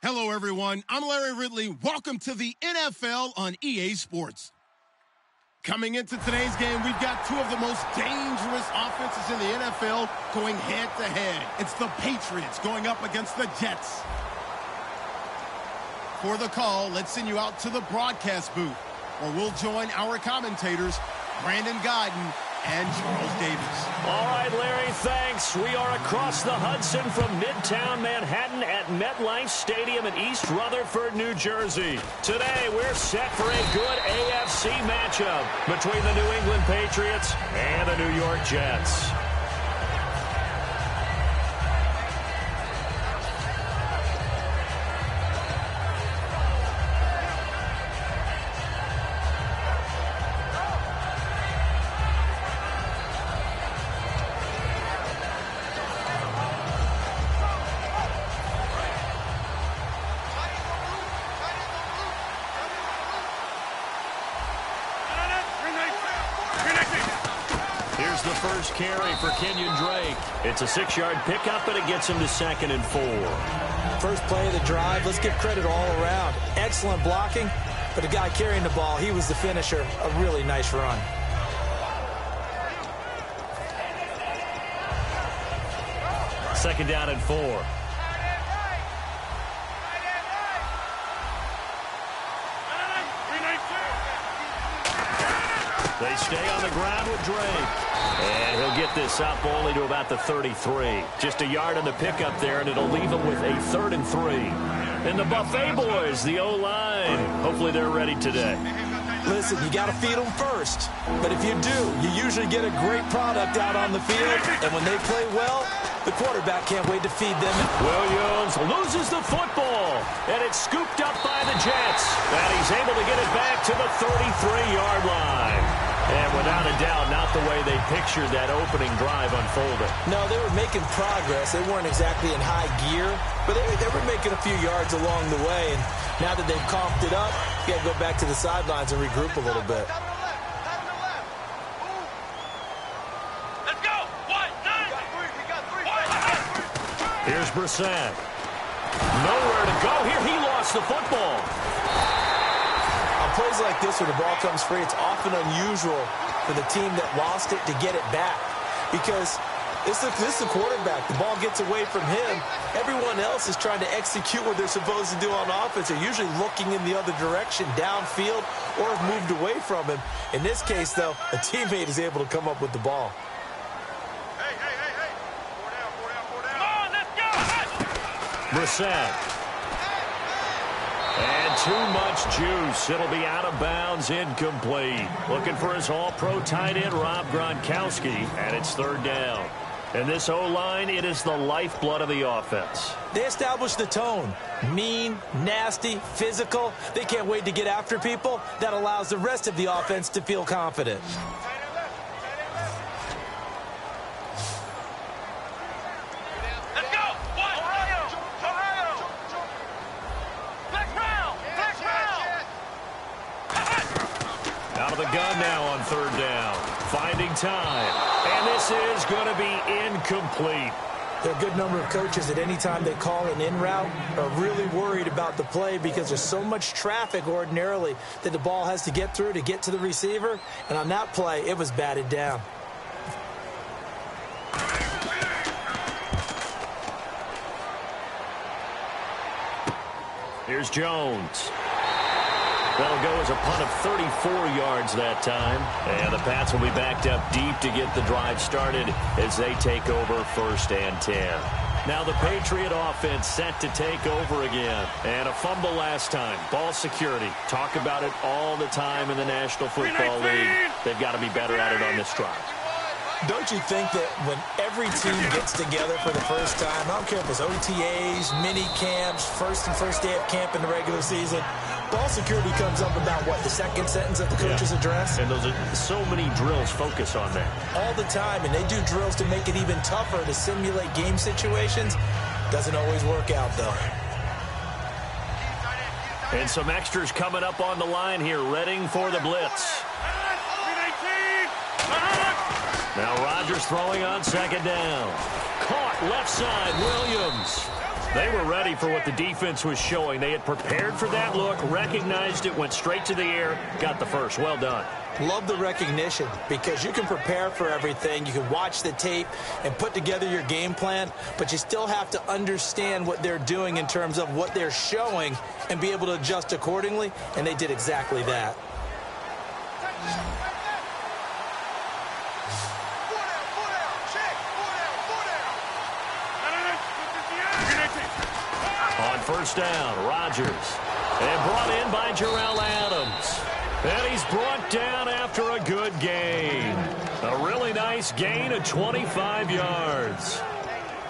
Hello, everyone. I'm Larry Ridley. Welcome to the NFL on EA Sports. Coming into today's game, we've got two of the most dangerous offenses in the NFL going head-to-head. It's the Patriots going up against the Jets. For the call, let's send you out to the broadcast booth, where we'll join our commentators, Brandon Godden and Charles Davis. All right, Larry, thanks. We are across the Hudson from Midtown Manhattan at MetLife Stadium in East Rutherford, New Jersey. Today, we're set for a good AFC matchup between the New England Patriots and the New York Jets. First carry for Kenyon Drake. It's a 6-yard pickup, and it gets him to 2nd and 4. First play of the drive, let's give credit all around. Excellent blocking, but the guy carrying the ball, he was the finisher. A really nice run. Second down and 4. They stay on the ground with Drake. And he'll get this up only to about the 33. Just a yard on the pickup there, and it'll leave him with a 3rd and 3. And the Buffet boys, the O-line, hopefully they're ready today. Listen, you got to feed them first. But if you do, you usually get a great product out on the field. And when they play well, the quarterback can't wait to feed them. Williams loses the football, and it's scooped up by the Jets. And he's able to get it back to the 33-yard line. And without a doubt, not the way they pictured that opening drive unfolded. No, they were making progress. They weren't exactly in high gear, but they were making a few yards along the way. And now that they've coughed it up, you got to go back to the sidelines and regroup a little bit. Let's go! 1-9! We got three. Here's Brissett. Nowhere to go. Here he lost the football. Plays like this where the ball comes free, it's often unusual for the team that lost it to get it back because this is the quarterback. The ball gets away from him. Everyone else is trying to execute what they're supposed to do on offense. They're usually looking in the other direction, downfield, or have moved away from him. In this case, though, a teammate is able to come up with the ball. Hey. 4 down. Come on, let's go! Brissett. And too much juice. It'll be out of bounds, incomplete. Looking for his all-pro tight end, Rob Gronkowski, and it's 3rd down. And this O-line, it is the lifeblood of the offense. They established the tone. Mean, nasty, physical. They can't wait to get after people. That allows the rest of the offense to feel confident. The gun now on 3rd down. Finding time. And this is going to be incomplete. There are a good number of coaches at any time they call an in route are really worried about the play because there's so much traffic ordinarily that the ball has to get through to get to the receiver. And on that play, it was batted down. Here's Jones. That'll go as a punt of 34 yards that time. And the Pats will be backed up deep to get the drive started as they take over 1st and 10. Now the Patriot offense set to take over again. And a fumble last time. Ball security. Talk about it all the time in the National Football League. They've got to be better at it on this drive. Don't you think that when every team gets together for the first time, I don't care if it's OTAs, mini camps, first day of camp in the regular season, ball security comes up about, what, the second sentence of the coach's address? And those are so many drills focus on that. All the time, and they do drills to make it even tougher to simulate game situations. Doesn't always work out, though. And some extras coming up on the line here, readying for the blitz. Now Rodgers throwing on 2nd down. Caught left side, Williams. They were ready for what the defense was showing. They had prepared for that look, recognized it, went straight to the air, got the first. Well done. Love the recognition because you can prepare for everything. You can watch the tape and put together your game plan, but you still have to understand what they're doing in terms of what they're showing and be able to adjust accordingly, and they did exactly that. On first down, Rodgers. And brought in by Jarrell Adams. And he's brought down after a good gain. A really nice gain of 25 yards.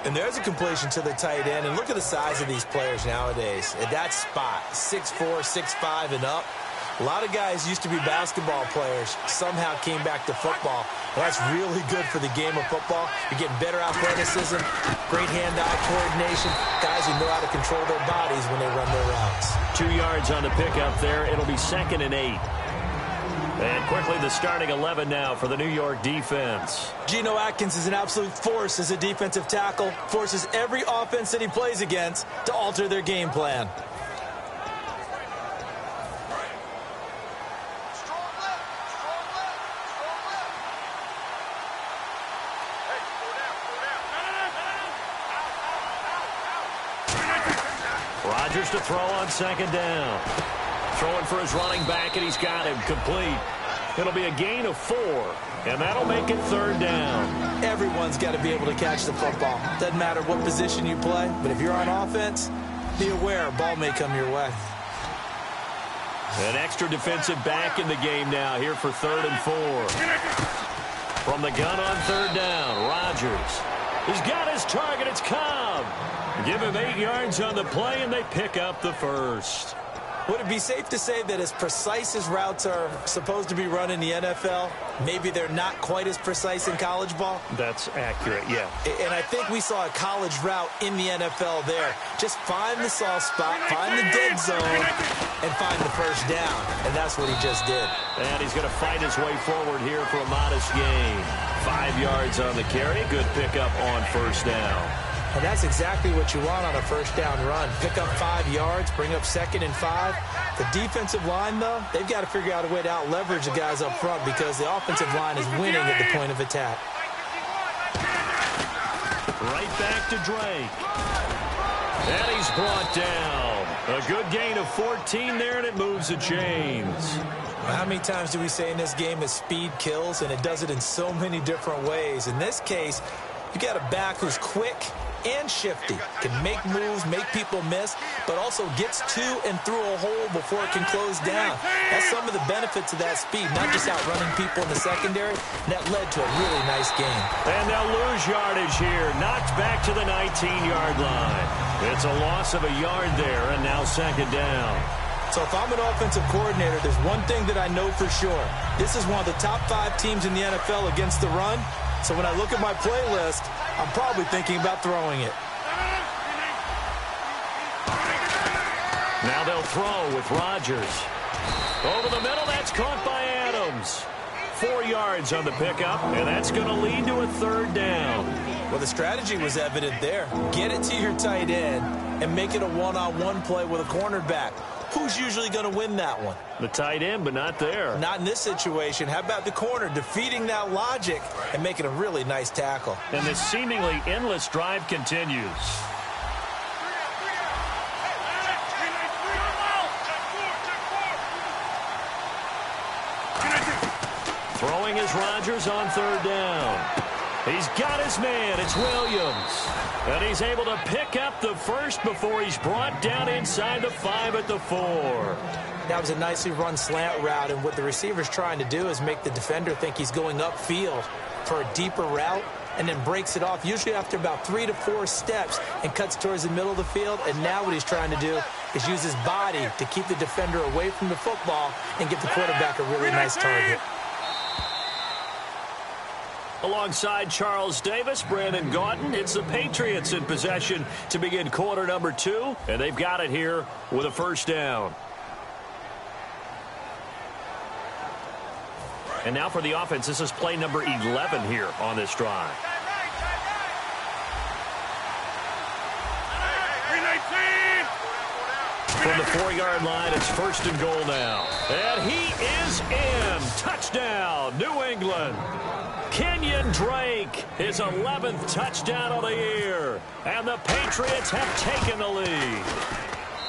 And there's a completion to the tight end. And look at the size of these players nowadays. At that spot, 6'4", 6'5", and up. A lot of guys used to be basketball players, somehow came back to football. Well, that's really good for the game of football. You're getting better athleticism, great hand-eye coordination, guys who know how to control their bodies when they run their routes. 2 yards on the pickup there. It'll be 2nd and 8. And quickly the starting 11 now for the New York defense. Geno Atkins is an absolute force as a defensive tackle, forces every offense that he plays against to alter their game plan. Rodgers to throw on 2nd down. Throwing for his running back, and he's got him complete. It'll be a gain of 4, and that'll make it 3rd down. Everyone's got to be able to catch the football. Doesn't matter what position you play, but if you're on offense, be aware a ball may come your way. An extra defensive back in the game now here for 3rd and 4. From the gun on 3rd down, Rodgers. He's got his target. It's Cobb. Give him 8 yards on the play, and they pick up the first. Would it be safe to say that as precise as routes are supposed to be run in the NFL, maybe they're not quite as precise in college ball? That's accurate, yeah. And I think we saw a college route in the NFL there. Just find the soft spot, find the dead zone, and find the first down. And that's what he just did. And he's going to fight his way forward here for a modest gain. 5 yards on the carry. Good pickup on first down. And that's exactly what you want on a first down run. Pick up 5 yards, bring up 2nd and 5. The defensive line, though, they've got to figure out a way to out-leverage the guys up front because the offensive line is winning at the point of attack. Right back to Drake. And he's brought down. A good gain of 14 there, and it moves the chains. How many times do we say in this game that speed kills, and it does it in so many different ways? In this case, you got a back who's quick and shifty, can make moves, make people miss, but also gets to and through a hole before it can close down. That's some of the benefits of that speed, not just outrunning people in the secondary. And that led to a really nice game. And they'll lose yardage here, knocked back to the 19-yard line. It's a loss of a yard there, and now 2nd down. So if I'm an offensive coordinator, there's one thing that I know for sure. This is one of the top 5 teams in the NFL against the run. So when I look at my playlist, I'm probably thinking about throwing it. Now they'll throw with Rodgers. Over the middle, that's caught by Adams. 4 yards on the pickup, and that's going to lead to a 3rd down. Well, the strategy was evident there. Get it to your tight end and make it a one-on-one play with a cornerback. Who's usually going to win that one? The tight end, but not there. Not in this situation. How about the corner defeating that logic and making a really nice tackle? And this seemingly endless drive continues. Throwing is Rodgers on 3rd down. He's got his man. It's Williams. And he's able to pick up the first before he's brought down inside the 5 at the 4. That was a nicely run slant route, and what the receiver's trying to do is make the defender think he's going upfield for a deeper route and then breaks it off, usually after about 3 to 4 steps, and cuts towards the middle of the field. And now what he's trying to do is use his body to keep the defender away from the football and give the quarterback a really nice target. Alongside Charles Davis, Brandon Gaudin, it's the Patriots in possession to begin quarter number 2, and they've got it here with a first down. And now for the offense, this is play number 11 here on this drive. From the 4-yard line, it's first and goal now. And he is in. Touchdown, New England. Kenyon Drake, his 11th touchdown of the year. And the Patriots have taken the lead.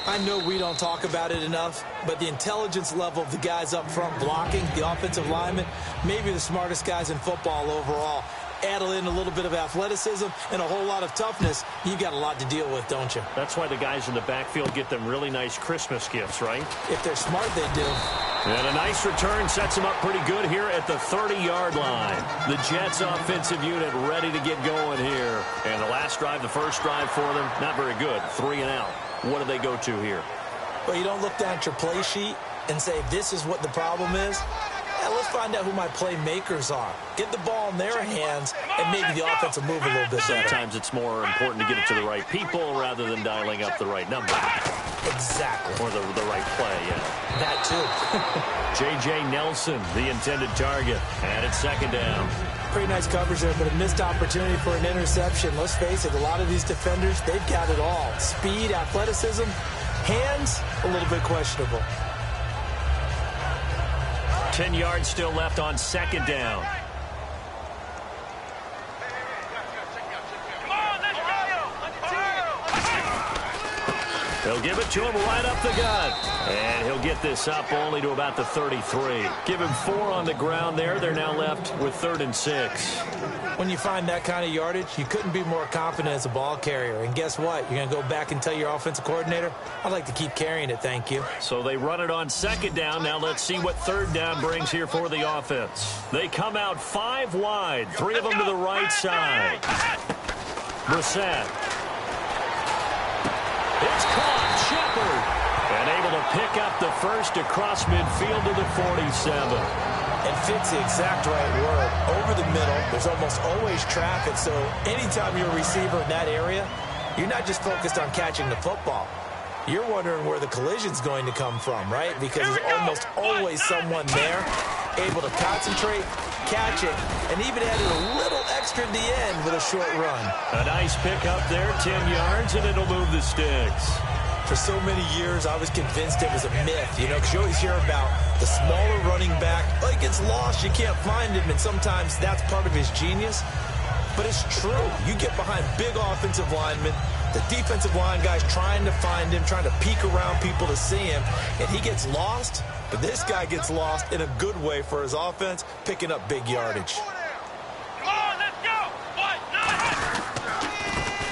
I know we don't talk about it enough, but the intelligence level of the guys up front blocking, the offensive linemen, maybe the smartest guys in football overall. Add in a little bit of athleticism and a whole lot of toughness, you've got a lot to deal with, don't you? That's why the guys in the backfield get them really nice Christmas gifts, right? If they're smart, they do. And a nice return sets them up pretty good here at the 30-yard line. The Jets offensive unit ready to get going here. And the last drive, the first drive for them, not very good. 3 and out. What do they go to here? Well, you don't look down at your play sheet and say, this is what the problem is. Yeah, let's find out who my playmakers are. Get the ball in their hands, and maybe the offense will move a little bit better. Sometimes it's more important to get it to the right people rather than dialing up the right number. Exactly. Or the right play, yeah. That too. J.J. Nelson, the intended target, and it's second down. Pretty nice coverage there, but a missed opportunity for an interception. Let's face it, a lot of these defenders, they've got it all. Speed, athleticism, hands, a little bit questionable. 10 yards still left on second down. They'll give it to him right up the gut. And he'll get this up only to about the 33. Give him 4 on the ground there. They're now left with 3rd and 6. When you find that kind of yardage, you couldn't be more confident as a ball carrier. And guess what? You're going to go back and tell your offensive coordinator, I'd like to keep carrying it, thank you. So they run it on second down. Now let's see what third down brings here for the offense. They come out 5 wide, 3 of them to the right side. Brissett. It's caught. Shepard. And able to pick up the first across midfield to the 47. And fits the exact right word. Over the middle, there's almost always traffic, so anytime you're a receiver in that area, you're not just focused on catching the football. You're wondering where the collision's going to come from, right? Because there's almost always someone there able to concentrate, catch it, and even added a little extra at the end with a short run. A nice pick up there, 10 yards, and it'll move the sticks. For so many years, I was convinced it was a myth, you know, because you always hear about the smaller running back. Oh, he gets lost, you can't find him, and sometimes that's part of his genius. But it's true. You get behind big offensive linemen, the defensive line guys trying to find him, trying to peek around people to see him, and he gets lost. But this guy gets lost in a good way for his offense, picking up big yardage.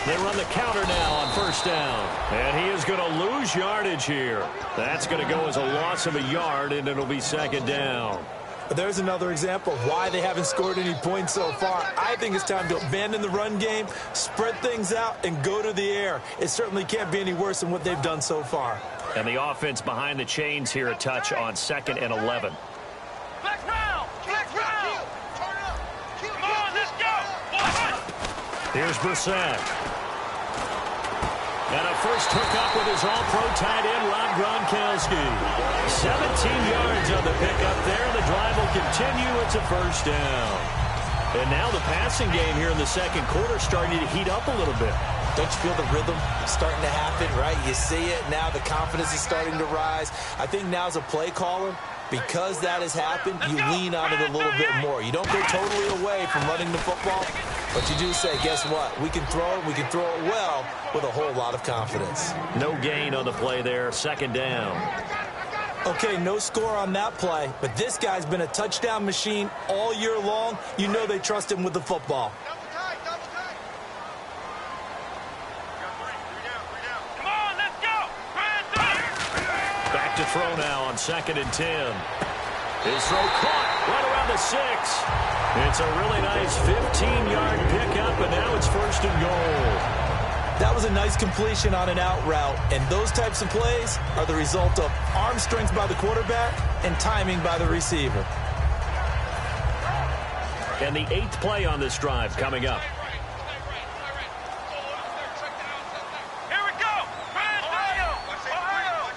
They run the counter now on first down. And he is going to lose yardage here. That's going to go as a loss of a yard, and it'll be second down. But there's another example of why they haven't scored any points so far. I think it's time to abandon the run game, spread things out, and go to the air. It certainly can't be any worse than what they've done so far. And the offense behind the chains here, a touch on 2nd and 11. Flex round! Flex round! Come on, let's go! Here's Brissett. And a first hookup with his all-pro tight end, Rob Gronkowski. 17 yards on the pickup there. The drive will continue. It's a first down. And now the passing game here in the second quarter starting to heat up a little bit. Don't you feel the rhythm starting to happen, right? You see it. Now the confidence is starting to rise. I think now as a play caller, because that has happened, you lean on it a little bit more. You don't go totally away from running the football, but you do say, guess what? We can throw it well with a whole lot of confidence. No gain on the play there, second down. Okay, no score on that play, but this guy's been a touchdown machine all year long. You know they trust him with the football. Come on, let's go! Back to throw now on 2nd and 10. His throw caught right around the 6. It's a really nice 15-yard pickup, and now it's first and goal. That was a nice completion on an out route, and those types of plays are the result of arm strength by the quarterback and timing by the receiver. And the 8th play on this drive coming up. Here we go! Ohio! Flex round!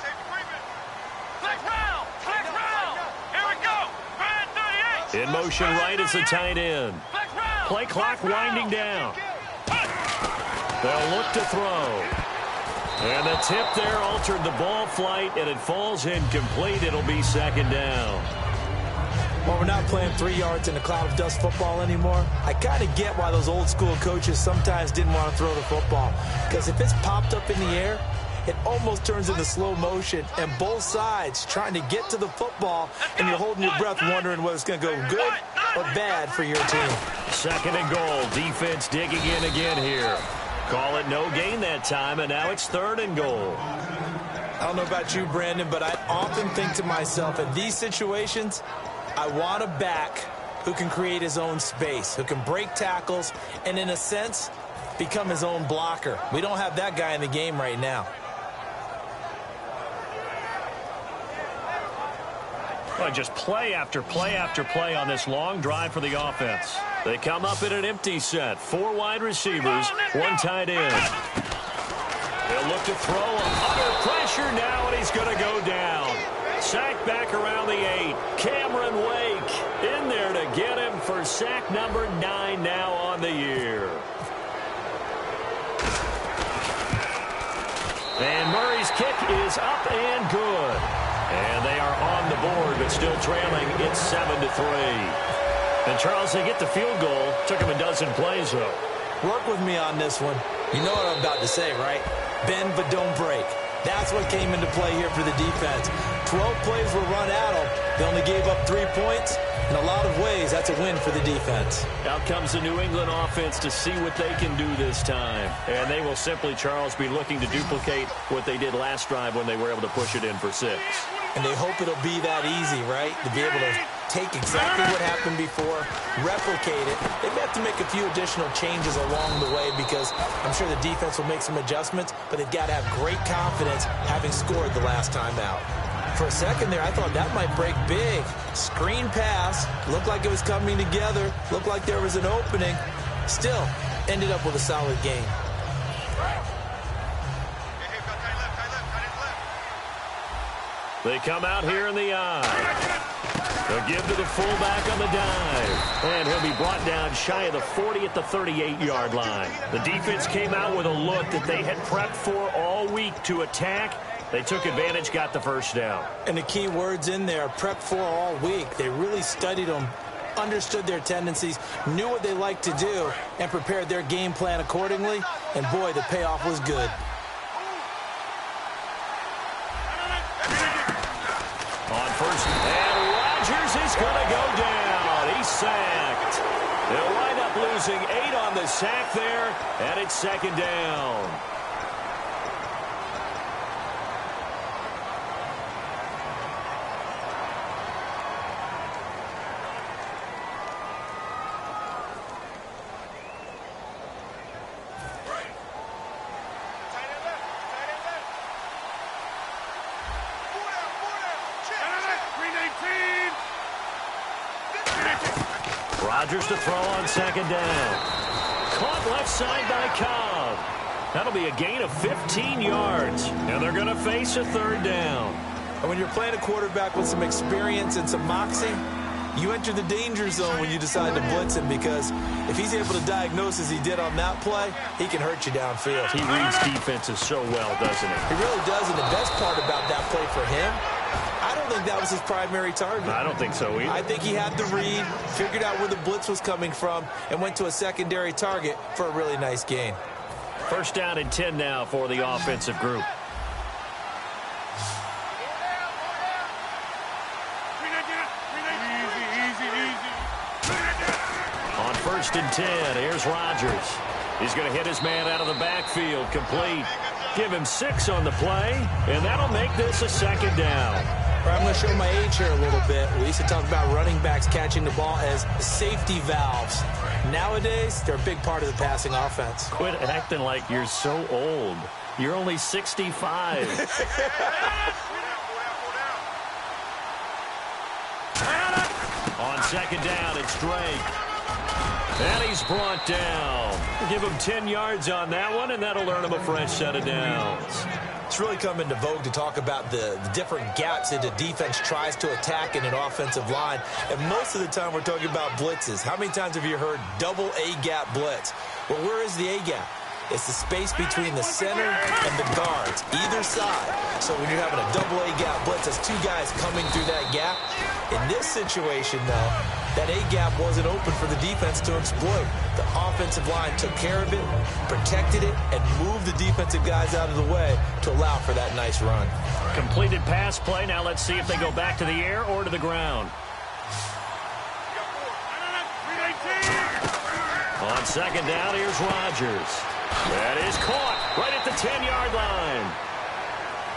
Flex round! Here we go! Brand 38! In motion right is the tight end. Flex round! Play clock winding down. They'll look to throw. And the tip there altered the ball flight, and it falls incomplete. It'll be second down. Well, we're not playing 3 yards in a cloud of dust football anymore. I kind of get why those old school coaches sometimes didn't want to throw the football. Because if it's popped up in the air, it almost turns into slow motion, and both sides trying to get to the football, and you're holding your breath wondering whether it's going to go good or bad for your team. Second and goal. Defense digging in again here. Call it no gain that time, and now it's third and goal. I don't know about you, Brandon, but I often think to myself, in these situations, I want a back who can create his own space, who can break tackles, and in a sense, become his own blocker. We don't have that guy in the game right now. Well, just play after play after play on this long drive for the offense. They come up in an empty set. 4 wide receivers, 1 tight end. They'll look to throw under pressure now, and he's going to go down. Sack back around the 8. Cameron Wake in there to get him for sack number 9 now on the year. And Murray's kick is up and good. And they are on the board, but still trailing. It's 7-3. And, Charles, they get the field goal. Took them a dozen plays, though. Work with me on this one. You know what I'm about to say, right? Bend but don't break. That's what came into play here for the defense. 12 plays were run at them. They only gave up 3 points. In a lot of ways, that's a win for the defense. Out comes the New England offense to see what they can do this time. And they will simply, Charles, be looking to duplicate what they did last drive when they were able to push it in for 6. And they hope it'll be that easy, right? To be able to take exactly what happened before, replicate it. They may have to make a few additional changes along the way because I'm sure the defense will make some adjustments, but they've got to have great confidence having scored the last time out. For a second there, I thought that might break big. Screen pass, looked like it was coming together, looked like there was an opening. Still, ended up with a solid game. They come out here in the eye. They'll give to the fullback on the dive. And he'll be brought down shy of the 40 at the 38-yard line. The defense came out with a look that they had prepped for all week to attack. They took advantage, got the first down. And the key words in there, prepped for all week. They really studied them, understood their tendencies, knew what they liked to do, and prepared their game plan accordingly. And, boy, the payoff was good. On first, and Rodgers is going to go down. He's sacked. They'll wind up losing 8 on the sack there, and it's second down. Rodgers to throw on second down. Caught left side by Cobb. That'll be a gain of 15 yards. And they're going to face a third down. And when you're playing a quarterback with some experience and some moxie, you enter the danger zone when you decide to blitz him, because if he's able to diagnose as he did on that play, he can hurt you downfield. He reads defenses so well, doesn't he? He really does, and the best part about that play for him, I don't think that was his primary target. I don't think so either. I think he had the read, figured out where the blitz was coming from, and went to a secondary target for a really nice gain. First down and 10 now for the offensive group. On first and 10, here's Rodgers. He's going to hit his man out of the backfield, complete. Give him 6 on the play, and that'll make this a second down. I'm going to show my age here a little bit. We used to talk about running backs catching the ball as safety valves. Nowadays, they're a big part of the passing offense. Quit acting like you're so old. You're only 65. On second down, it's Drake. And he's brought down. Give him 10 yards on that one, and that'll earn him a fresh set of downs. It's really come into vogue to talk about the different gaps that the defense tries to attack in an offensive line. And most of the time we're talking about blitzes. How many times have you heard double A-gap blitz? Well, where is the A-gap? It's the space between the center and the guards, either side. So when you're having a double-A gap blitz, that's two guys coming through that gap. In this situation, though, that A-gap wasn't open for the defense to exploit. The offensive line took care of it, protected it, and moved the defensive guys out of the way to allow for that nice run. Completed pass play. Now let's see if they go back to the air or to the ground. On second down, here's Rodgers. That is caught right at the 10-yard line.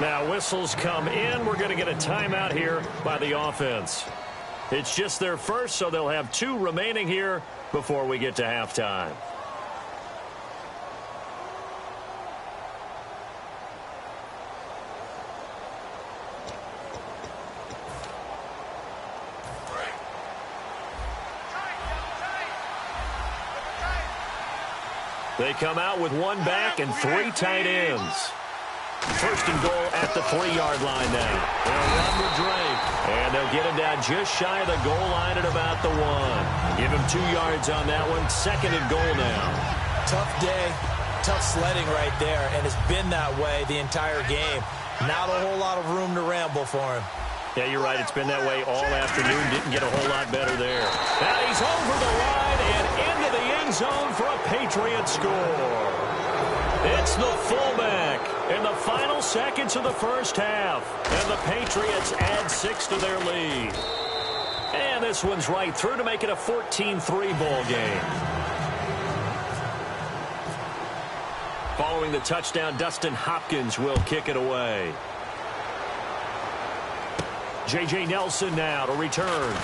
Now whistles come in. We're going to get a timeout here by the offense. It's just their first, so they'll have 2 remaining here before we get to halftime. They come out with 1 back and 3 tight ends. First and goal at the 3-yard line now. They'll run with Drake, and they'll get him down just shy of the goal line at about the 1. Give him 2 yards on that one. Second and goal now. Tough day, tough sledding right there, and it's been that way the entire game. Not a whole lot of room to ramble for him. Yeah, you're right. It's been that way all afternoon. Didn't get a whole lot better there. Now he's over the line and into the end zone for a Patriot score. It's the fullback in the final seconds of the first half. And the Patriots add 6 to their lead. And this one's right through to make it a 14-3 ball game. Following the touchdown, Dustin Hopkins will kick it away. J.J. Nelson now to return.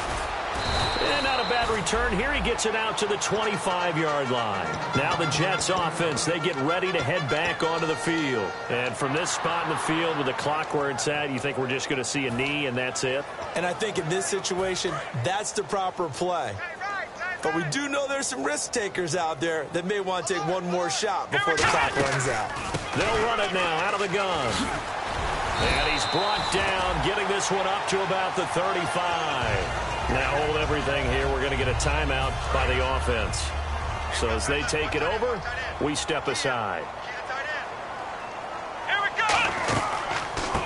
And not a bad return here. He gets it out to the 25-yard line. Now the Jets offense, they get ready to head back onto the field. And from this spot in the field with the clock where it's at, you think we're just going to see a knee and that's it? And I think in this situation, that's the proper play. But we do know there's some risk takers out there that may want to take one more shot before the clock runs out. They'll run it now out of the gun. And he's brought down, getting this one up to about the 35. Now hold everything here. We're going to get a timeout by the offense. So as they take it over, we step aside. Here we go.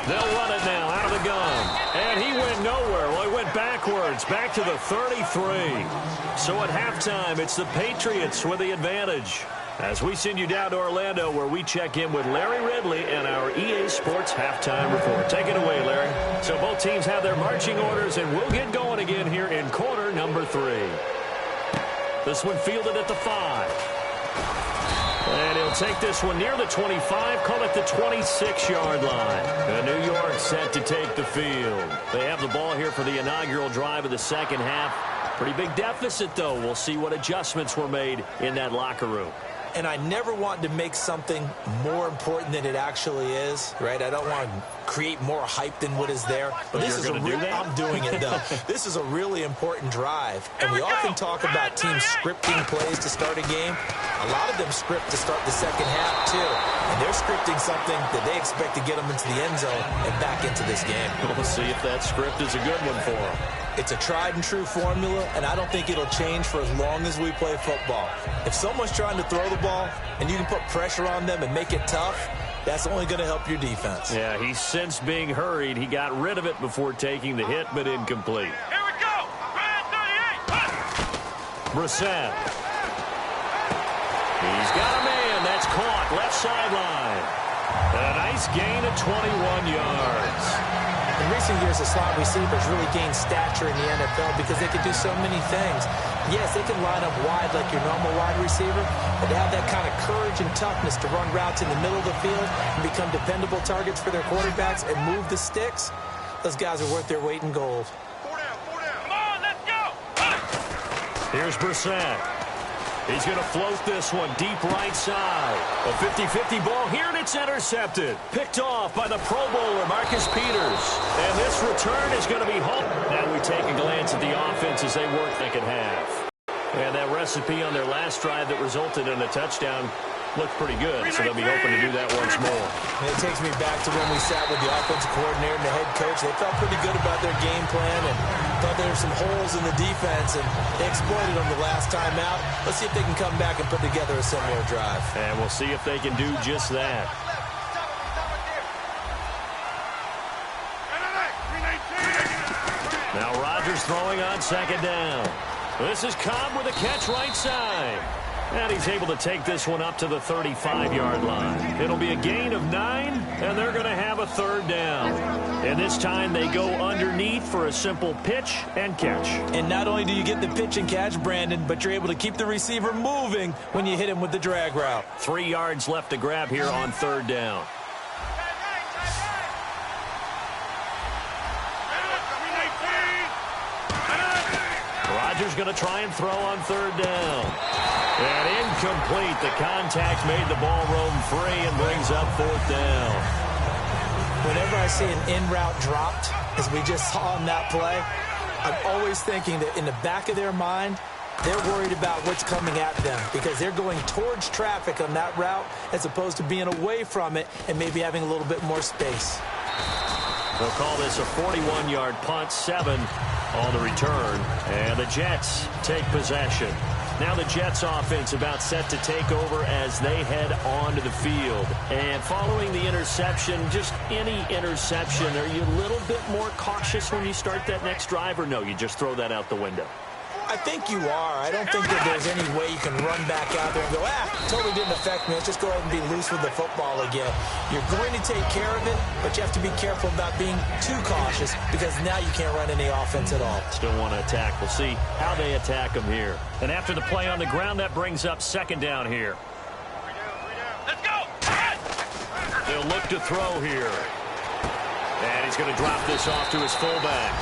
They'll run it now out of the gun. And he went nowhere. Well, he went backwards, back to the 33. So at halftime, it's the Patriots with the advantage. As we send you down to Orlando, where we check in with Larry Ridley and our EA Sports Halftime Report. Take it away, Larry. So both teams have their marching orders, and we'll get going again here in quarter number 3. This one fielded at the 5. And he'll take this one near the 25, call it the 26-yard line. And New York set to take the field. They have the ball here for the inaugural drive of the second half. Pretty big deficit, though. We'll see what adjustments were made in that locker room. And I never want to make something more important than it actually is, right? I don't want to create more hype than what is there. But this is a real, I'm doing it, though. This is a really important drive. And we often talk about teams scripting plays to start a game. A lot of them script to start the second half, too. And they're scripting something that they expect to get them into the end zone and back into this game. We'll see if that script is a good one for them. It's a tried-and-true formula, and I don't think it'll change for as long as we play football. If someone's trying to throw the ball and you can put pressure on them and make it tough, that's only going to help your defense. Yeah, he's since being hurried. He got rid of it before taking the hit, but incomplete. Here we go. Red 38. Brissett. He's got a man. That's caught. Left sideline. A nice gain of 21 yards. In recent years, the slot receivers really gained stature in the NFL because they can do so many things. Yes, they can line up wide like your normal wide receiver, but they have that kind of courage and toughness to run routes in the middle of the field and become dependable targets for their quarterbacks and move the sticks. Those guys are worth their weight in gold. 4 down, 4 down. Come on, let's go. Here's Brissett. He's going to float this one deep right side. A 50-50 ball here, and it's intercepted. Picked off by the Pro Bowler, Marcus Peters. And this return is going to be home. Now we take a glance at the offense as they work second half. And that recipe on their last drive that resulted in a touchdown looked pretty good, so they'll be hoping to do that once more. And it takes me back to when we sat with the offensive coordinator and the head coach. They felt pretty good about their game plan, and Thought there were some holes in the defense, and they exploited them the last time out. Let's see if they can come back and put together a similar drive. And we'll see if they can do just that. Now Rodgers throwing on second down. This is Cobb with a catch right side. And he's able to take this one up to the 35-yard line. It'll be a gain of 9, and they're going to have a third down. And this time they go underneath for a simple pitch and catch. And not only do you get the pitch and catch, Brandon, but you're able to keep the receiver moving when you hit him with the drag route. 3 yards left to grab here on third down. Rodgers going to try and throw on third down. And incomplete. The contact made the ball roam free and brings up fourth down. Whenever I see an in-route dropped, as we just saw in that play, I'm always thinking that in the back of their mind, they're worried about what's coming at them because they're going towards traffic on that route as opposed to being away from it and maybe having a little bit more space. They'll call this a 41-yard punt, 7 on the return, and the Jets take possession. Now the Jets offense about set to take over as they head onto the field. And following the interception, just any interception, are you a little bit more cautious when you start that next drive, or no, you just throw that out the window? I think you are. I don't think that there's any way you can run back out there and go, totally didn't affect me. Let's just go ahead and be loose with the football again. You're going to take care of it, but you have to be careful about being too cautious because now you can't run any offense at all. Still want to attack. We'll see how they attack them here. And after the play on the ground, that brings up second down here. Let's go! They'll look to throw here. And he's going to drop this off to his fullback.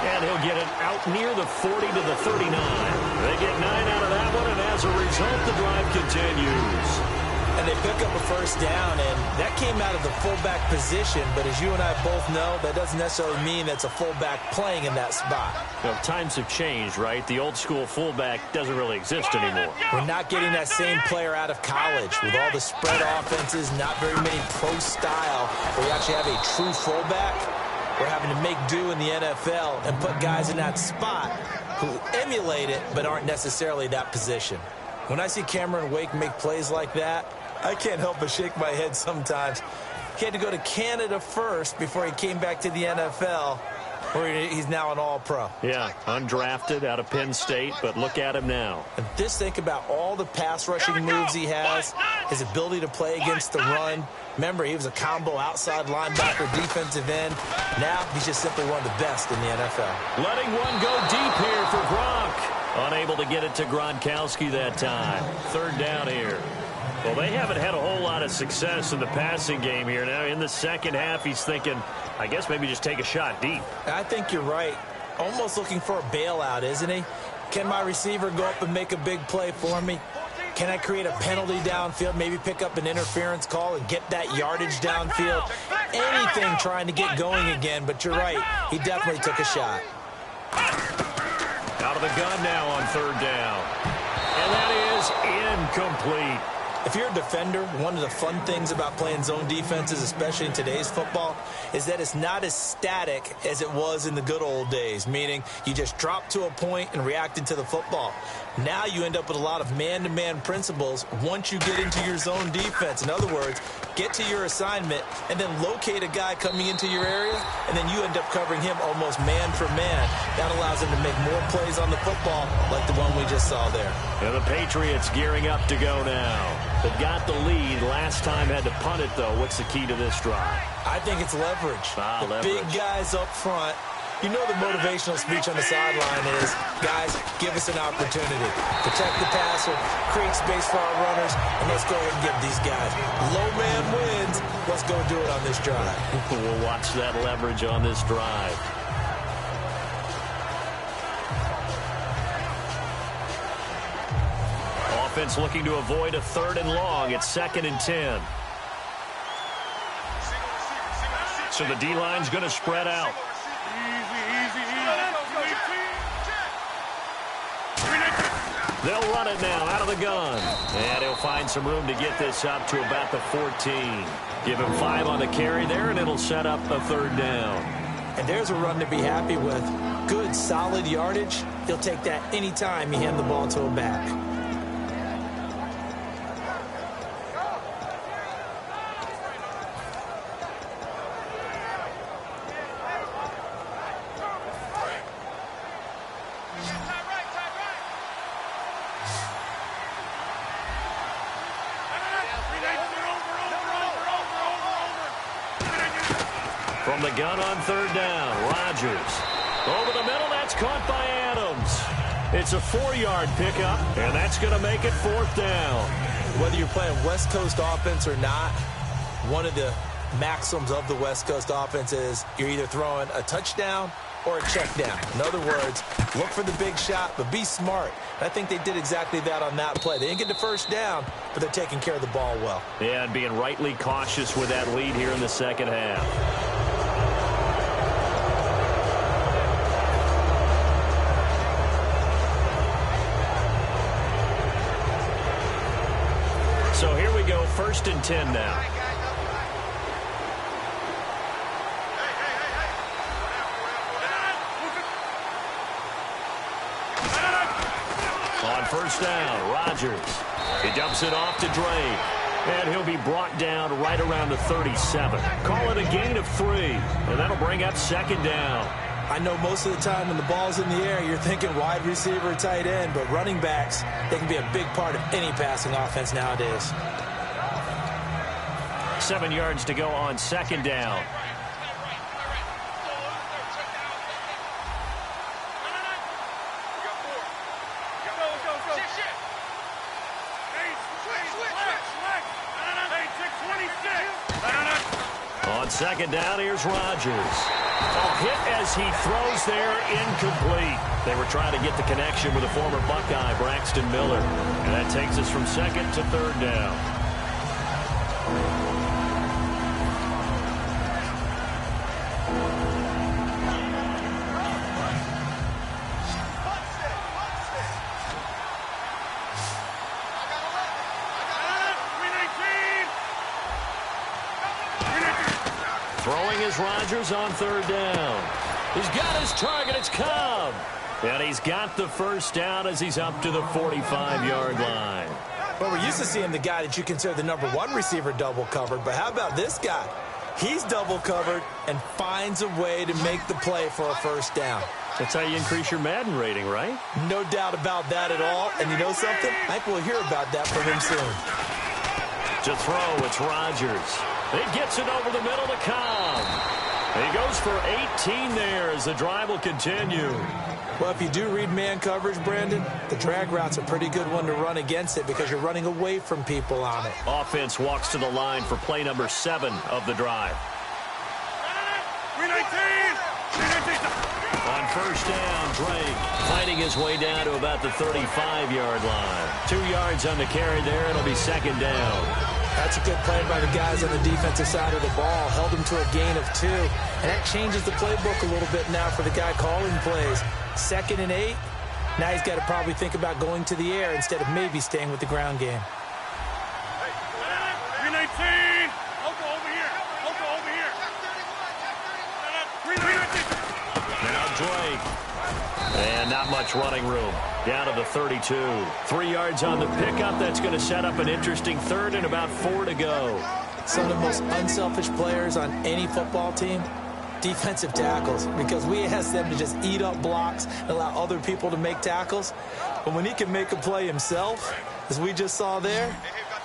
And he'll get it out near the 40 to the 39. They get 9 out of that one, and as a result, the drive continues. And they pick up a first down, and that came out of the fullback position. But as you and I both know, that doesn't necessarily mean that's a fullback playing in that spot. Well, times have changed, right? The old school fullback doesn't really exist anymore. We're not getting that same player out of college with all the spread offenses, not very many pro style, where you actually have a true fullback. We're having to make do in the NFL and put guys in that spot who emulate it but aren't necessarily that position. When I see Cameron Wake make plays like that, I can't help but shake my head sometimes. He had to go to Canada first before he came back to the NFL, where he's now an all-pro. Yeah, undrafted out of Penn State, but look at him now. And just think about all the pass rushing moves he has, his ability to play against the run. Remember, he was a combo outside linebacker, defensive end. Now he's just simply one of the best in the NFL. Letting one go deep here for Gronk. Unable to get it to Gronkowski that time. Third down here. Well, they haven't had a whole lot of success in the passing game here. Now in the second half, he's thinking, I guess maybe just take a shot deep. I think you're right. Almost looking for a bailout, isn't he? Can my receiver go up and make a big play for me? Can I create a penalty downfield, maybe pick up an interference call and get that yardage downfield? Anything trying to get going again, but you're right. He definitely took a shot. Out of the gun now on third down. And that is incomplete. If you're a defender, one of the fun things about playing zone defenses, especially in today's football, is that it's not as static as it was in the good old days, meaning you just drop to a point and reacted to the football. Now you end up with a lot of man-to-man principles once you get into your zone defense. In other words, get to your assignment and then locate a guy coming into your area, and then you end up covering him almost man for man. That allows him to make more plays on the football like the one we just saw there. And the Patriots gearing up to go now. They've got the lead. Last time had to punt it, though. What's the key to this drive? I think it's leverage. The leverage. Big guys up front. You know the motivational speech on the sideline is, guys, give us an opportunity. Protect the passer, create space for our runners, and let's go ahead and give these guys. Low man wins. Let's go do it on this drive. We'll watch that leverage on this drive. Offense looking to avoid a third and long. It's 2nd and 10. So the D-line's going to spread out. They'll run it now out of the gun. And he'll find some room to get this up to about the 14. Give him 5 on the carry there, and it'll set up a third down. And there's a run to be happy with. good, solid yardage, he'll take that anytime you hand the ball to a back. From the gun on third down, Rodgers. Over the middle, that's caught by Adams. It's a 4-yard pickup, and that's going to make it fourth down. Whether you're playing West Coast offense or not, one of the maxims of the West Coast offense is you're either throwing a touchdown or a check down. In other words, look for the big shot, but be smart. I think they did exactly that on that play. They didn't get the first down, but they're taking care of the ball well. Yeah, and being rightly cautious with that lead here in the second half. So here we go, 1st and 10 now. On first down, Rodgers. He dumps it off to Drake. And he'll be brought down right around the 37. Call it a gain of 3. And that'll bring up 2nd down. I know most of the time when the ball's in the air, you're thinking wide receiver, tight end, but running backs, they can be a big part of any passing offense nowadays. 7 yards to go on 2nd down. On 2nd down, here's Rodgers. A hit as he throws there, incomplete. They were trying to get the connection with a former Buckeye, Braxton Miller. And that takes us from 2nd to 3rd down. Throwing is Rodgers on 3rd down. He's got his target. It's Cobb. And he's got the first down as he's up to the 45-yard line. Well, we're used to seeing the guy that you consider the #1 receiver double covered. But how about this guy? He's double covered and finds a way to make the play for a first down. That's how you increase your Madden rating, right? No doubt about that at all. And you know something? I think we'll hear about that from him soon. To throw, it's Rodgers. He gets it over the middle to Cobb. He goes for 18 there as the drive will continue. Well, if you do read man coverage, Brandon, the drag route's a pretty good one to run against it because you're running away from people on it. Offense walks to the line for play number 7 of the drive. On first down, Drake fighting his way down to about the 35-yard line. 2 yards on the carry there. It'll be 2nd down. That's a good play by the guys on the defensive side of the ball. Held them to a gain of 2. And that changes the playbook a little bit now for the guy calling plays. 2nd and 8. Now he's got to probably think about going to the air instead of maybe staying with the ground game. 319. Loco over here. Loco over here. 319. Now Drake. And not much running room. Down to the 32. 3 yards on the pickup. That's going to set up an interesting 3rd and about 4 to go. Some of the most unselfish players on any football team, defensive tackles, because we ask them to just eat up blocks and allow other people to make tackles. But when he can make a play himself, as we just saw there,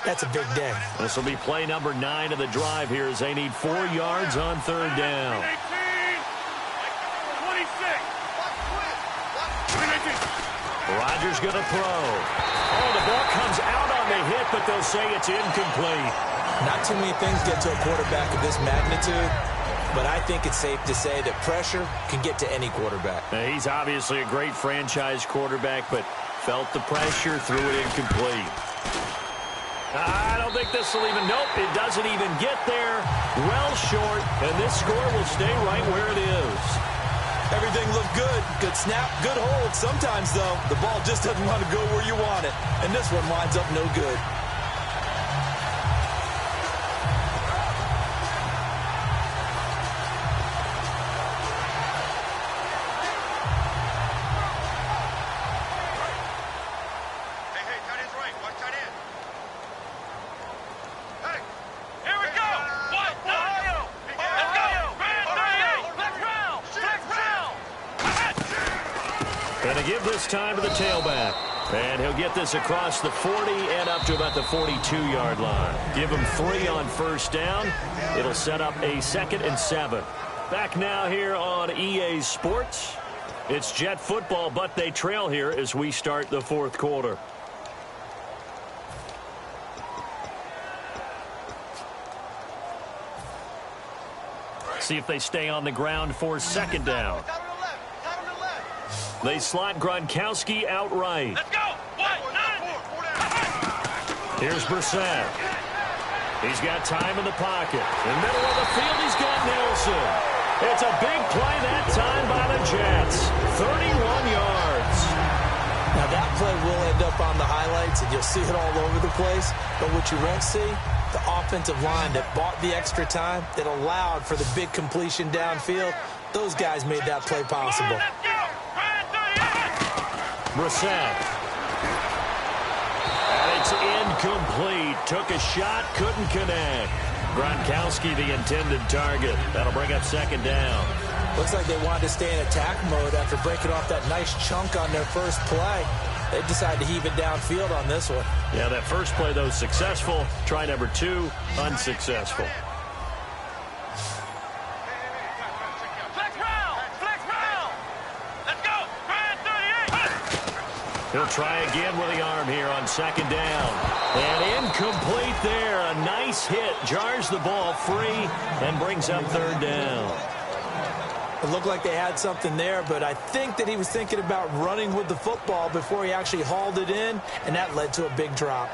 that's a big day. This will be play number 9 of the drive here as they need 4 yards on 3rd down. 26. Rodgers going to throw. Oh, the ball comes out on the hit, but they'll say it's incomplete. Not too many things get to a quarterback of this magnitude, but I think it's safe to say that pressure can get to any quarterback. He's obviously a great franchise quarterback, but felt the pressure, threw it incomplete. I don't think this will even, nope, it doesn't even get there. Well short, and this score will stay right where it is. Everything looked good. Good snap, good hold. Sometimes, though, the ball just doesn't want to go where you want it. And this one winds up no good. Going to give this time to the tailback. And he'll get this across the 40 and up to about the 42-yard line. Give him 3 on first down. It'll set up a 2nd and 7. Back now here on EA Sports. It's Jet football, but they trail here as we start the 4th quarter. See if they stay on the ground for 2nd down. They slot Gronkowski outright. Let's go. Here's Brissett. He's got time in the pocket. In the middle of the field, he's got Nelson. It's a big play that time by the Jets. 31 yards. Now that play will end up on the highlights, and you'll see it all over the place. But what you won't see, the offensive line that bought the extra time, that allowed for the big completion downfield, those guys made that play possible. Brissett. And it's incomplete. Took a shot, couldn't connect. Gronkowski the intended target. That'll bring up 2nd down. Looks like they wanted to stay in attack mode after breaking off that nice chunk on their first play. They decided to heave it downfield on this one. Yeah, that first play, though, successful. Try number 2, unsuccessful. He'll try again with the arm here on 2nd down. And incomplete there. A nice hit. Jars the ball free and brings up 3rd down. It looked like they had something there, but I think that he was thinking about running with the football before he actually hauled it in, and that led to a big drop.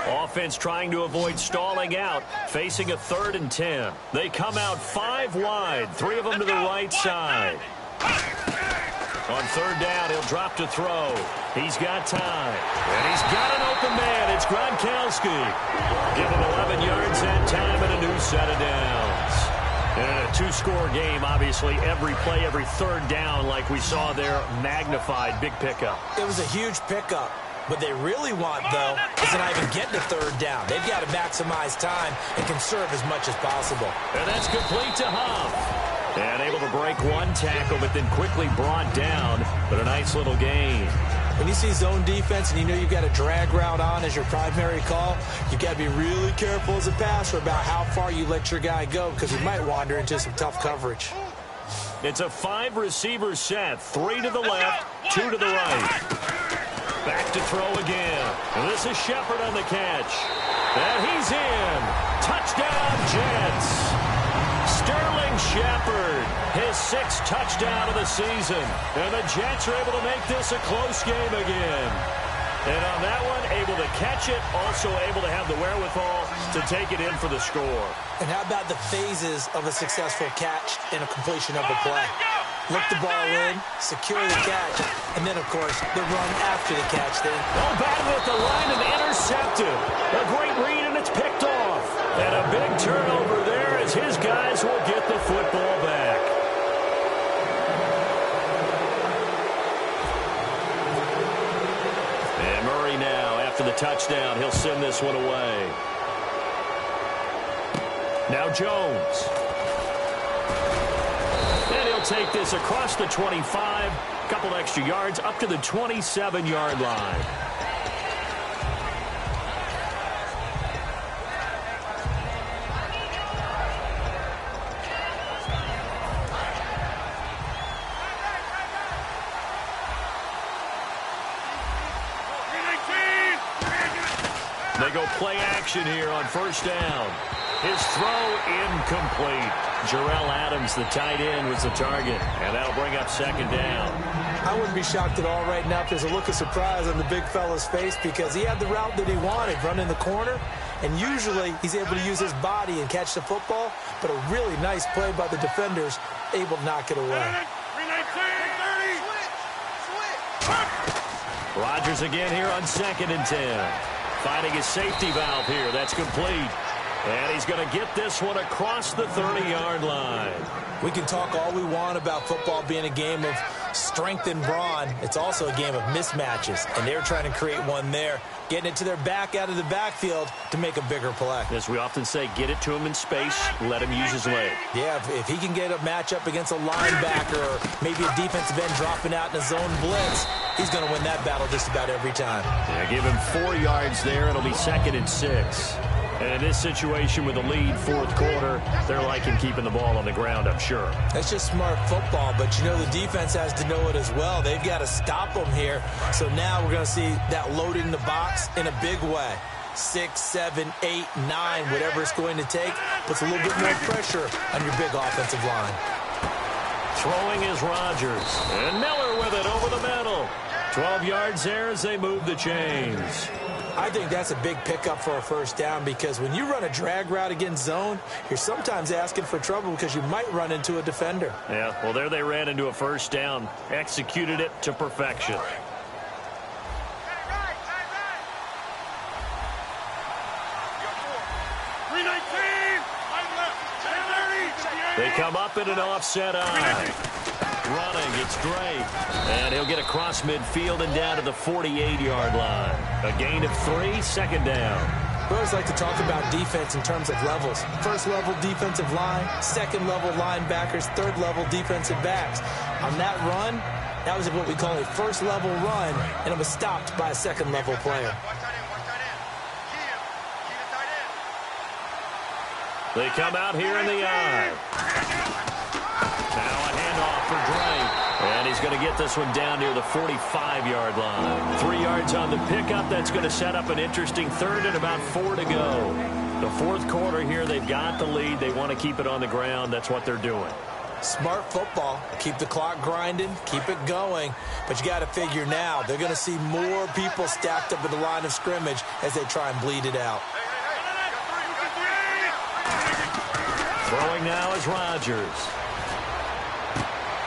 Offense trying to avoid stalling out, facing a 3rd and 10. They come out 5 wide, 3 of them to the right side. On 3rd down, he'll drop to throw. He's got time. And he's got an open man. It's Gronkowski. Give him 11 yards that time and a new set of downs. And in a 2-score game, obviously, every play, every 3rd down, like we saw there, magnified. Big pickup. It was a huge pickup. What they really want, though, is to not even get to 3rd down. They've got to maximize time and conserve as much as possible. And that's complete to Huff. And able to break 1 tackle, but then quickly brought down. But a nice little gain. When you see zone defense and you know you've got a drag route on as your primary call, you've got to be really careful as a passer about how far you let your guy go, because he might wander into some tough coverage. It's a 5-receiver set. 3 to the left, 2 to the right. Back to throw again. And this is Shepard on the catch. And he's in. Touchdown, Jets. Sterling Shepard, his 6th touchdown of the season. And the Jets are able to make this a close game again. And on that one, able to catch it, also able to have the wherewithal to take it in for the score. And how about the phases of a successful catch and a completion of a play? Look the ball in, secure the catch, and then, of course, the run after the catch. Then battle at the line and intercepted. A great read, and it's picked off. And a big turnover there as his guys will get the football back. And Murray now, after the touchdown, he'll send this one away. Now Jones. And he'll take this across the 25, couple extra yards, up to the 27-yard line. They go play action here on 1st down. His throw incomplete. Jarrell Adams, the tight end, was the target, and that'll bring up 2nd down. I wouldn't be shocked at all right now if there's a look of surprise on the big fella's face, because he had the route that he wanted, running the corner, and usually he's able to use his body and catch the football, but a really nice play by the defenders, able to knock it away. Rodgers again here on 2nd and 10. Finding his safety valve here. That's complete. And he's going to get this one across the 30-yard line. We can talk all we want about football being a game of strength and brawn. It's also a game of mismatches, and they're trying to create one there, getting it to their back out of the backfield to make a bigger play. As we often say, get it to him in space, let him use his leg. Yeah, if he can get a matchup against a linebacker or maybe a defensive end dropping out in a zone blitz, he's going to win that battle just about every time. Yeah, give him 4 yards there. It'll be 2nd and 6. And in this situation with a lead, fourth quarter, they're liking keeping the ball on the ground, I'm sure. That's just smart football, but you know the defense has to know it as well. They've got to stop them here. So now we're going to see that loading the box in a big way. 6, 7, 8, 9, whatever it's going to take, puts a little bit more pressure on your big offensive line. Throwing is Rodgers. And Miller with it over the middle. 12 yards there as they move the chains. I think that's a big pickup for a first down because when you run a drag route against zone, you're sometimes asking for trouble because you might run into a defender. Yeah, well, there they ran into a first down, executed it to perfection. They come up in an offset eye. Running, it's Drake. And he'll get across midfield and down to the 48-yard line. A gain of 3, 2nd down. We always like to talk about defense in terms of levels. First level defensive line, second level linebackers, third level defensive backs. On that run, that was what we call a first level run, and it was stopped by a second level player. They come out here in the eye. Now a handoff for Drake. And he's going to get this one down near the 45-yard line. 3 yards on the pickup. That's going to set up an interesting 3rd and about 4 to go. The fourth quarter here, they've got the lead. They want to keep it on the ground. That's what they're doing. Smart football. Keep the clock grinding. Keep it going. But you got to figure now, they're going to see more people stacked up at the line of scrimmage as they try and bleed it out. Throwing now is Rodgers.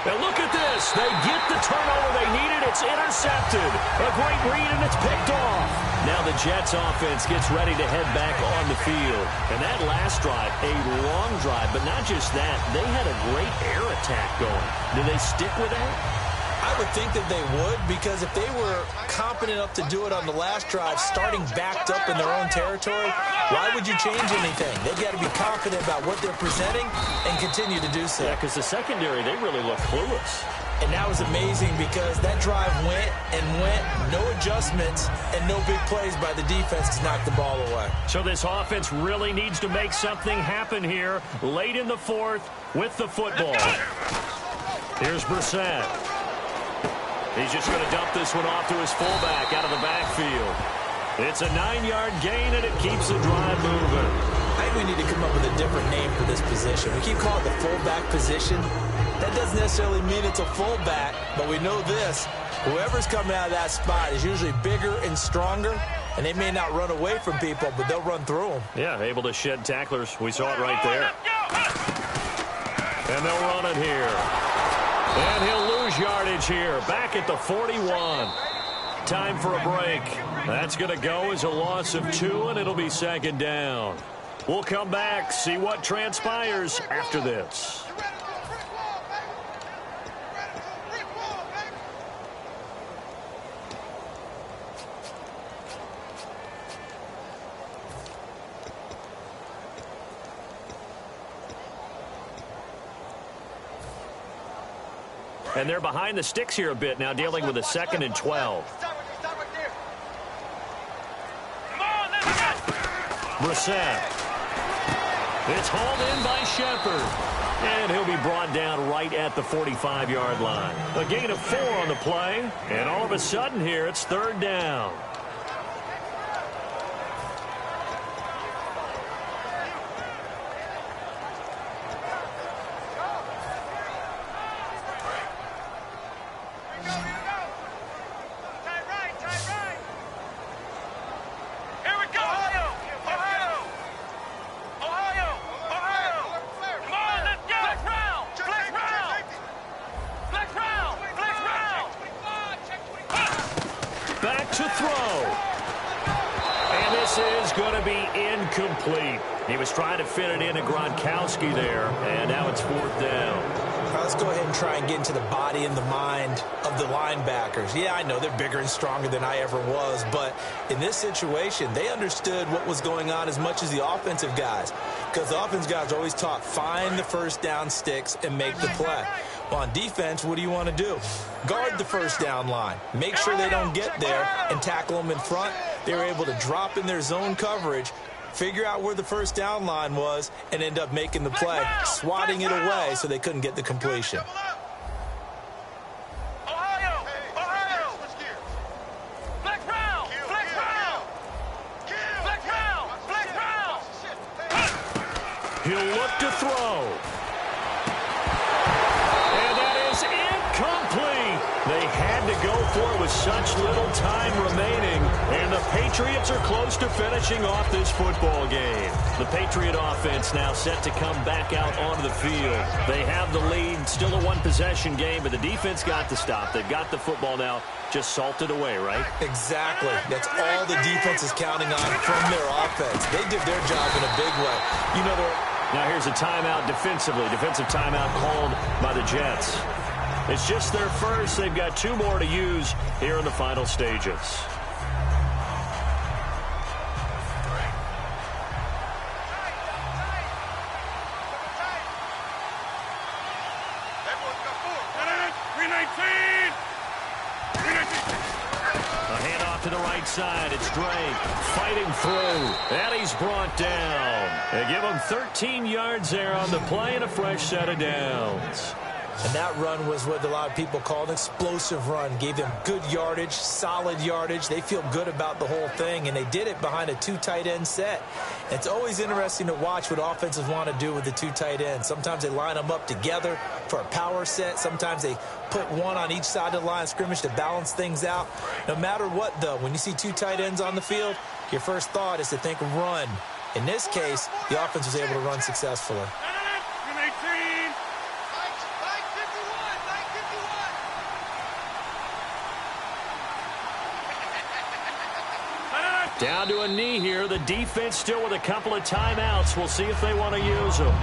Now look at this. They get the turnover they needed. It's intercepted. A great read, and it's picked off. Now the Jets offense gets ready to head back on the field. And that last drive, a long drive, but not just that. They had a great air attack going. Do they stick with that? I would think that they would, because if they were competent enough to do it on the last drive, starting backed up in their own territory, why would you change anything? They've got to be confident about what they're presenting and continue to do so. Yeah, because the secondary, they really look clueless. And that was amazing because that drive went and went, no adjustments, and no big plays by the defense to knock the ball away. So this offense really needs to make something happen here late in the fourth with the football. Here's Brissett. He's just going to dump this one off to his fullback out of the backfield. It's a 9-yard gain, and it keeps the drive moving. I think we need to come up with a different name for this position. We keep calling it the fullback position. That doesn't necessarily mean it's a fullback, but we know this. Whoever's coming out of that spot is usually bigger and stronger, and they may not run away from people, but they'll run through them. Yeah, able to shed tacklers. We saw it right there. And they'll run it here. And he'll lose yardage here, back at the 41. Time for a break. That's going to go as a loss of 2, and it'll be 2nd down. We'll come back, see what transpires after this. And they're behind the sticks here a bit now, dealing with a 2nd and 12. Brissett. It's hauled in by Shepard. And he'll be brought down right at the 45-yard line. A gain of 4 on the play. And all of a sudden here, it's 3rd down. To throw. is going to be incomplete. He was trying to fit it into Gronkowski there, and now it's 4th down. Let's go ahead and try and get into the body and the mind of the linebackers. Yeah, I know they're bigger and stronger than I ever was, but in this situation, they understood what was going on as much as the offensive guys, because the offensive guys are always taught, find the first down sticks and make the play. Well, on defense, what do you want to do? Guard the first down line. Make sure they don't get there and tackle them in front. They were able to drop in their zone coverage, figure out where the first down line was, and end up making the play, swatting it away so they couldn't get the completion. He'll look to throw. And that is incomplete. They had to go for it with such little time remaining. And the Patriots are close to finishing off this football game. The Patriot offense now set to come back out onto the field. They have the lead, still a one-possession game, but the defense got the stop. They've got the football now, just salted away, right? Exactly. That's all the defense is counting on from their offense. They did their job in a big way. You know, now here's a timeout defensively. Defensive timeout called by the Jets. It's just their first. They've got 2 more to use here in the final stages. To the right side, it's Drake fighting through, and he's brought down. They give him 13 yards there on the play and a fresh set of downs. And that run was what a lot of people call an explosive run. Gave them good yardage, solid yardage. They feel good about the whole thing, and they did it behind a 2 tight end set. It's always interesting to watch what offenses want to do with the 2 tight ends. Sometimes they line them up together for a power set. Sometimes they put one on each side of the line of scrimmage to balance things out. No matter what, though, when you see 2 tight ends on the field, your first thought is to think run. In this case, the offense was able to run successfully. Down to a knee here. The defense still with a couple of timeouts. We'll see if they want to use them.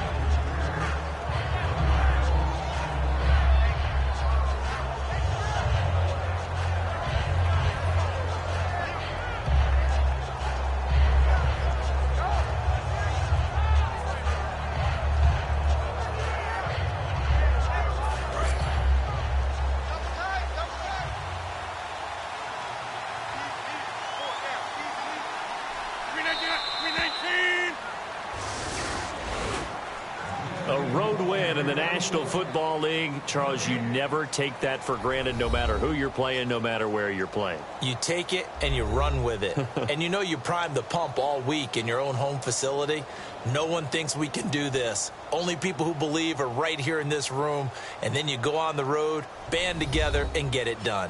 A road win in the National Football League. Charles, you never take that for granted no matter who you're playing, no matter where you're playing. You take it and you run with it. And you know you primed the pump all week in your own home facility. No one thinks we can do this. Only people who believe are right here in this room. And then you go on the road, band together, and get it done.